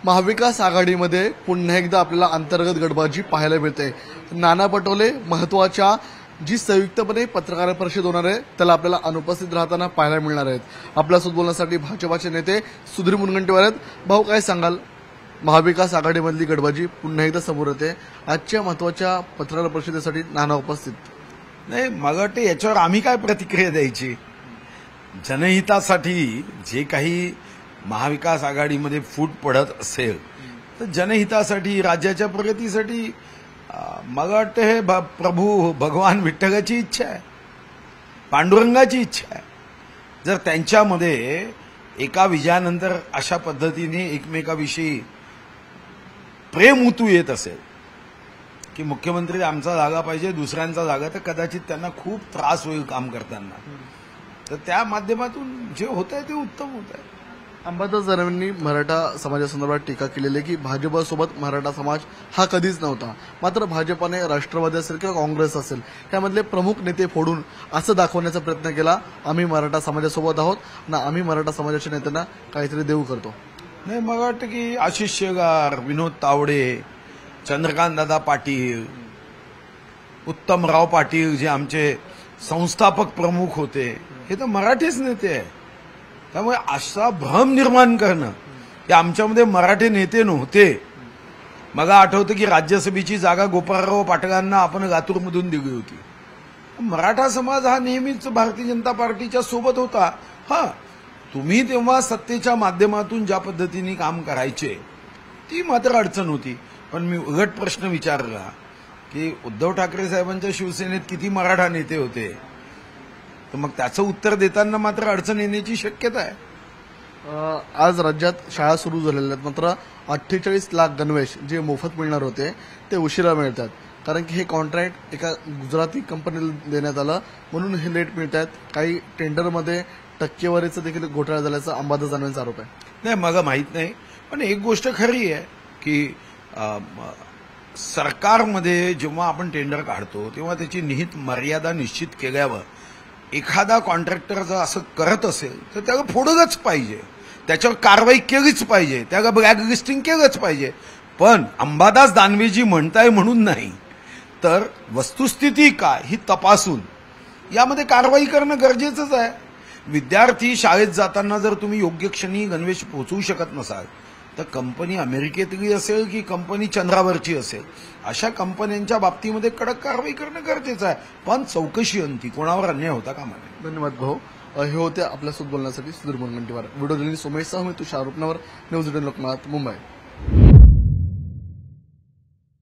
महाविकास आघाडीमध्ये पुन्हा एकदा आपल्याला अंतर्गत गडबाजी पाहायला मिळते। नाना पटोले महत्वाच्या जी संयुक्तपणे पत्रकार परिषद होणार आहे त्याला आपल्याला अनुपस्थित राहताना पाहायला मिळणार आहेत। आपल्यासोबत बोलण्यासाठी भाजपाचे नेते सुधीर मुनगंटीवार आहेत। भाऊ, काय सांगाल? महाविकास आघाडीमधली गडबाजी पुन्हा एकदा समोर येते। आजच्या महत्वाच्या पत्रकार परिषदेसाठी नाना उपस्थित नाही, मला वाटतं याच्यावर आम्ही काय प्रतिक्रिया द्यायची। जनहितासाठी जे काही महाविकास आघाडीमध्ये फूट पडत असेल तर जनहितासाठी, राज्याच्या प्रगतीसाठी मला वाटतं हे प्रभू भगवान विठ्ठलाची इच्छा आहे, पांडुरंगाची इच्छा आहे। जर त्यांच्यामध्ये एका विजयानंतर अशा पद्धतीने एकमेकाविषयी प्रेम उतू येत असेल की मुख्यमंत्री आमचा जागा पाहिजे, दुसऱ्यांचा जागा, तर कदाचित त्यांना खूप त्रास होईल काम करताना। तर त्या माध्यमातून जे होत आहे ते उत्तम होत आहे। अंबादास दानवेंनी मराठा समाजासंदर्भात टीका केलेली की भाजपसोबत मराठा समाज हा कधीच नव्हता, मात्र भाजपाने राष्ट्रवादी असेल किंवा काँग्रेस असेल त्यामधले प्रमुख नेते फोडून असं दाखवण्याचा प्रयत्न केला, आम्ही मराठा समाजासोबत आहोत ना, आम्ही मराठा समाजाच्या नेत्यांना काहीतरी देऊ करतो। नाही, मला वाटतं की आशिष शेलार, विनोद तावडे, चंद्रकांत दादा पाटील, उत्तमराव पाटील जे आमचे संस्थापक प्रमुख होते, हे तर मराठीच नेते आहे। त्यामुळे असा भ्रम निर्माण करणं की आमच्यामध्ये मराठी नेते नव्हते। मला आठवतं की राज्यसभेची जागा गोपाळराव पाटलांना आपण लातूरमधून दिली होती। मराठा समाज हा नेहमीच भारतीय जनता पार्टीच्या सोबत होता। हा, तुम्ही तेव्हा सत्तेच्या माध्यमातून ज्या पद्धतीने काम करायचे ती मात्र अडचण होती। पण मी उलट प्रश्न विचारला की उद्धव ठाकरे साहेबांच्या शिवसेनेत किती मराठा नेते होते, तर मग त्याचं उत्तर देताना मात्र अडचण येण्याची शक्यता आहे। आज राज्यात शाळा सुरू झालेल्या आहेत, मात्र 48 लाख गणवेश जे मोफत मिळणार होते ते उशिरा मिळतात, कारण की हे कॉन्ट्रॅक्ट एका गुजराती कंपनीला देण्यात आलं म्हणून हे लेट मिळत आहेत। काही टेंडरमध्ये टक्केवारीचा देखील घोटाळा झाल्याचा अंबादास दानवेंचा आरोप आहे। नाही, मला माहित नाही, पण एक गोष्ट खरी आहे की सरकारमध्ये जेव्हा आपण टेंडर काढतो तेव्हा त्याची निहित मर्यादा निश्चित केल्यावर एखादा कॉन्ट्रॅक्टर जर असं करत असेल तर त्याला फोडलंच पाहिजे, त्याच्यावर कारवाई केलीच पाहिजे, त्याला ब्लॅक लिस्टिंग केलंच पाहिजे। पण अंबादास दानवेजी म्हणताय म्हणून नाही, तर वस्तुस्थिती काय ही तपासून यामध्ये कारवाई करणं गरजेचंच आहे। विद्यार्थी शाळेत जाताना जर तुम्ही योग्य क्षणी गणवेश पोहोचवू शकत नसाल तर कंपनी अमेरिकेतली असेल की कंपनी चंद्रावरची असेल, अशा कंपन्यांच्या बाबतीमध्ये कडक कारवाई करणं गरजेचं आहे, पण चौकशी अंती कोणावर अन्याय होता कामा नये। धन्यवाद भाऊ। हे होते आपल्यासोबत बोलण्यासाठी सुधीर मुनगंटीवार। व्हिडिओ जर्नलिस्ट सोमेश साहू, मी तुषार रूपनवर, न्यूज 18 लोकमत, मुंबई।